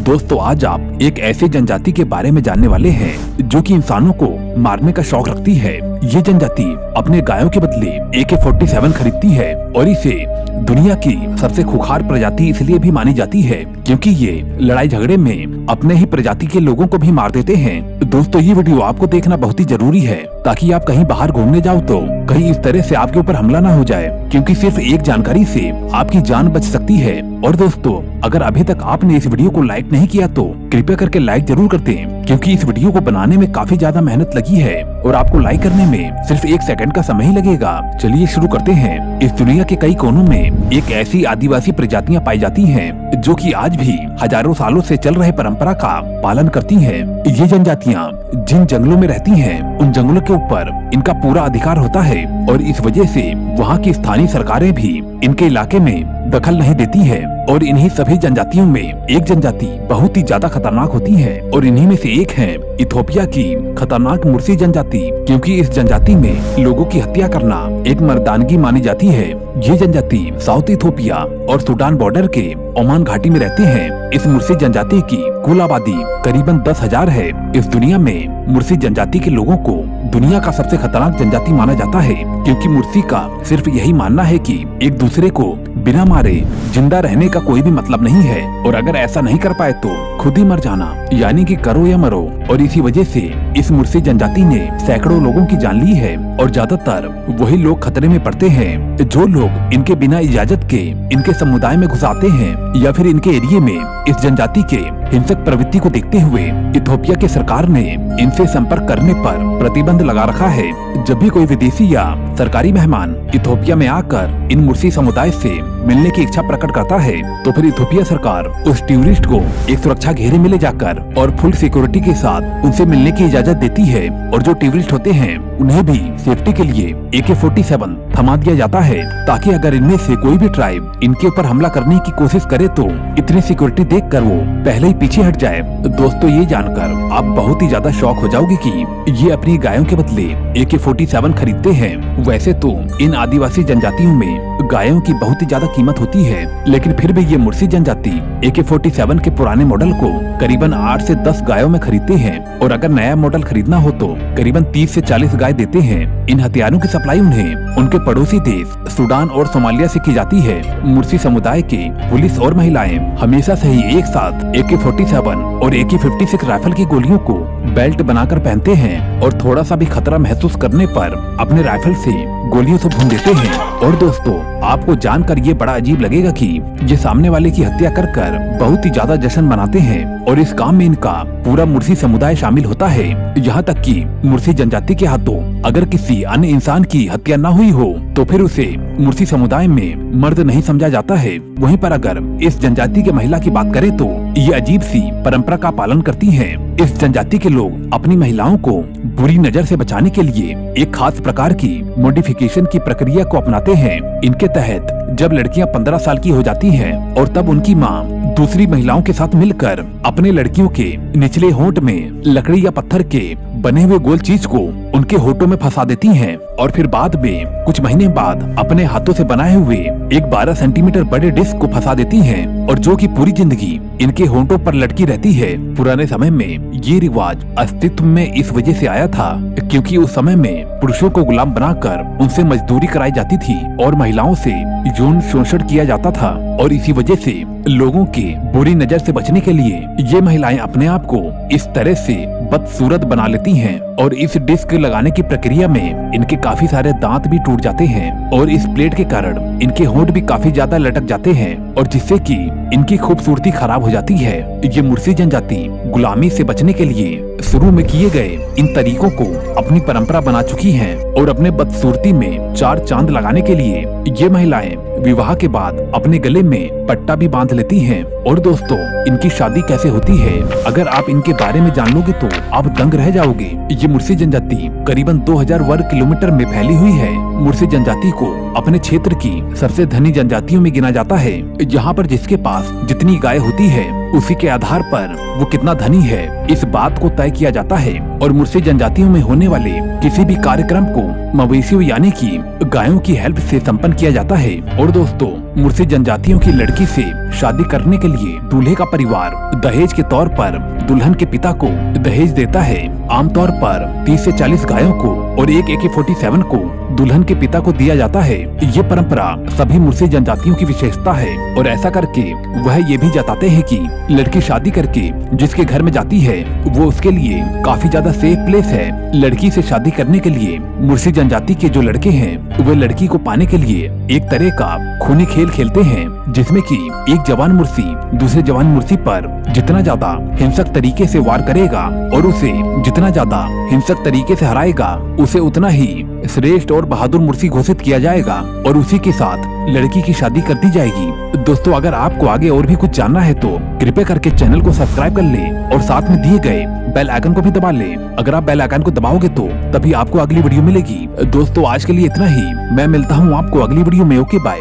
दोस्तों, आज आप एक ऐसे जनजाति के बारे में जानने वाले हैं जो कि इंसानों को मारने का शौक रखती है। ये जनजाति अपने गायों के बदले AK-47 खरीदती है और इसे दुनिया की सबसे खूंखार प्रजाति इसलिए भी मानी जाती है क्योंकि ये लड़ाई झगड़े में अपने ही प्रजाति के लोगों को भी मार देते हैं। दोस्तों, ये वीडियो आपको देखना बहुत ही जरूरी है ताकि आप कहीं बाहर घूमने जाओ तो कहीं इस तरह से आपके ऊपर हमला ना हो जाए, क्योंकि सिर्फ एक जानकारी से आपकी जान बच सकती है। और दोस्तों, अगर अभी तक आपने इस वीडियो को लाइक नहीं किया तो कृपया करके लाइक जरूर कर दें, क्योंकि इस वीडियो को बनाने में काफी ज्यादा मेहनत लगी है और आपको लाइक करने में सिर्फ 1 सेकंड का समय ही लगेगा। चलिए शुरू करते हैं। इस दुनिया के कई कोनों में एक ऐसी आदिवासी प्रजातियां पाई जाती हैं जो कि आज भी हजारों सालों से चल रहे परंपरा का पालन करती हैं। ये जनजातियां जिन जंगलों में रहती हैं, उन जंगलों के ऊपर इनका पूरा अधिकार होता है और इस वजह से वहाँ की स्थानीय सरकारें भी इनके इलाके में दखल नहीं देती है। और इन्हीं सभी जनजातियों में एक जनजाति बहुत ही ज्यादा खतरनाक होती है और इन्हीं में से एक है इथोपिया की खतरनाक मुर्सी जनजाति, क्योंकि इस जनजाति में लोगों की हत्या करना एक मर्दानगी मानी जाती है। ये जनजाति साउथ इथोपिया और सूडान बॉर्डर के ओमान घाटी में रहते हैं। इस मुर्सी जनजाति की कुल आबादी करीबन 10,000 है। इस दुनिया में मुर्सी जनजाति के लोगों को दुनिया का सबसे खतरनाक जनजाति माना जाता है, क्योंकि मुर्सी का सिर्फ यही मानना है कि एक दूसरे को बिना मारे जिंदा रहने का कोई भी मतलब नहीं है और अगर ऐसा नहीं कर पाए तो खुद ही मर जाना, यानी कि करो या मरो। और इसी वजह से इस मुर्सी जनजाति ने सैकड़ों लोगों की जान ली है और ज्यादातर वही लोग खतरे में पड़ते हैं जो लोग इनके बिना इजाजत के इनके समुदाय में घुस आते हैं या फिर इनके एरिया में। इस जनजाति के हिंसक प्रवृत्ति को देखते हुए इथोपिया की सरकार ने इनसे संपर्क करने पर प्रतिबंध लगा रखा है। जब भी कोई विदेशी या सरकारी मेहमान इथोपिया में आकर इन मुर्सी समुदाय से मिलने की इच्छा प्रकट करता है तो फिर इथोपिया सरकार उस टूरिस्ट को एक सुरक्षा घेरे में ले जाकर और फुल सिक्योरिटी के साथ उनसे मिलने की इजाजत देती है। और जो टूरिस्ट होते हैं उन्हें भी सेफ्टी के लिए AK-47 थमा दिया जाता है, ताकि अगर इनमें से कोई भी ट्राइब इनके ऊपर हमला करने की कोशिश करे तो इतनी सिक्योरिटी देखकर वो पहले ही पीछे हट जाए। दोस्तों, ये जानकर आप बहुत ही ज्यादा शॉक हो जाओगे कि ये अपनी गायों के बदले AK-47 खरीदते हैं। वैसे तो इन आदिवासी जनजातियों में गायों की बहुत ही ज्यादा कीमत होती है, लेकिन फिर भी ये मुर्सी जनजाति AK-47 के पुराने मॉडल को करीबन 8 से 10 गायों में खरीदते हैं और अगर नया मॉडल खरीदना हो तो करीबन 30 से 40 गाय देते हैं। इन हथियारों की सप्लाई उन्हें उनके पड़ोसी देश सूडान और सोमालिया से की जाती है। मुर्सी समुदाय के पुलिस और महिलाएं हमेशा से ही एक साथ AK-47 और AK-56 राइफल की गोलियों को बेल्ट बनाकर पहनते हैं और थोड़ा सा भी खतरा महसूस करने पर अपने राइफल से गोलियों से भून देते हैं। और दोस्तों, आपको जानकर ये बड़ा अजीब लगेगा कि ये सामने वाले की हत्या कर बहुत ही ज्यादा जश्न मनाते हैं और इस काम में इनका पूरा मुर्सी समुदाय शामिल होता है। यहाँ तक कि मुर्सी जनजाति के हाथों अगर किसी अन्य इंसान की हत्या न हुई हो तो फिर उसे मुर्सी समुदाय में मर्द नहीं समझा जाता है। वहीं पर अगर इस जनजाति के महिला की बात करें तो ये अजीब सी परंपरा का पालन करती हैं। इस जनजाति के लोग अपनी महिलाओं को बुरी नजर से बचाने के लिए एक खास प्रकार की मॉडिफिकेशन की प्रक्रिया को अपनाते हैं। इनके तहत जब लड़कियां 15 साल की हो जाती हैं और तब उनकी माँ दूसरी महिलाओं के साथ मिलकर अपने लड़कियों के निचले होंठ में लकड़ी या पत्थर के बने हुए गोल चीज को उनके होठों में फंसा देती हैं और फिर बाद में कुछ महीने बाद अपने हाथों से बनाए हुए एक 12 सेंटीमीटर बड़े डिस्क को फंसा देती हैं और जो कि पूरी जिंदगी इनके होंठों पर लटकी रहती है। पुराने समय में ये रिवाज अस्तित्व में इस वजह से आया था क्योंकि उस समय में पुरुषों को गुलाम बनाकर उनसे मजदूरी कराई जाती थी और महिलाओं से यौन शोषण किया जाता था और इसी वजह से लोगों के बुरी नजर से बचने के लिए ये महिलाएं अपने आप को इस तरह से बदसूरत बना लेती हैं और इस डिस्क लगाने की प्रक्रिया में इनके काफी सारे दांत भी टूट जाते हैं और इस प्लेट के कारण इनके होंठ भी काफी ज्यादा लटक जाते हैं और जिससे कि इनकी खूबसूरती खराब हो जाती है। ये मुर्सी जनजाति गुलामी से बचने के लिए शुरू में किए गए इन तरीकों को अपनी परंपरा बना चुकी हैं और अपने बदसूरती में 4 चांद लगाने के लिए ये महिलाएं विवाह के बाद अपने गले में पट्टा भी बांध लेती हैं। और दोस्तों, इनकी शादी कैसे होती है, अगर आप इनके बारे में जान लोगे तो आप दंग रह जाओगे। ये मुर्सी जनजाति करीबन 2000 वर्ग किलोमीटर में फैली हुई है। मुर्सी जनजाति को अपने क्षेत्र की सबसे धनी जनजातियों में गिना जाता है, जहाँ पर जिसके पास जितनी गाय होती है उसी के आधार पर वो कितना धनी है, इस बात को तय किया जाता है। और मुर्सी जनजातियों में होने वाले किसी भी कार्यक्रम को मवेशियों यानी कि गायों की हेल्प से संपन्न किया जाता है। और दोस्तों, मुर्सी जनजातियों की लड़की से शादी करने के लिए दूल्हे का परिवार दहेज के तौर पर दुल्हन के पिता को दहेज देता है। आमतौर पर 30 से 40 गायों को और एक AK-47 को दुल्हन के पिता को दिया जाता है। ये परंपरा सभी मुर्सी जनजातियों की विशेषता है और ऐसा करके वह ये भी जताते हैं कि लड़की शादी करके जिसके घर में जाती है वो उसके लिए काफी ज्यादा सेफ प्लेस है। लड़की से शादी करने के लिए मुर्सी जनजाति के जो लड़के हैं वे लड़की को पाने के लिए एक तरह का खूनी खेल खेलते हैं, जिसमें कि एक जवान मुर्सी दूसरे जवान मुर्सी पर जितना ज्यादा हिंसक तरीके से वार करेगा और उसे जितना ज्यादा हिंसक तरीके से हराएगा उसे उतना ही श्रेष्ठ और बहादुर मुर्सी घोषित किया जाएगा और उसी के साथ लड़की की शादी कर दी जाएगी। दोस्तों, अगर आपको आगे और भी कुछ जानना है तो कृपया करके चैनल को सब्सक्राइब कर लें और साथ में दिए गए बेल आइकन को भी दबा लें। अगर आप बेल आइकन को दबाओगे तो तभी आपको अगली वीडियो मिलेगी। दोस्तों, आज के लिए इतना ही। मैं मिलता हूँ आपको अगली वीडियो में। Okay, bye.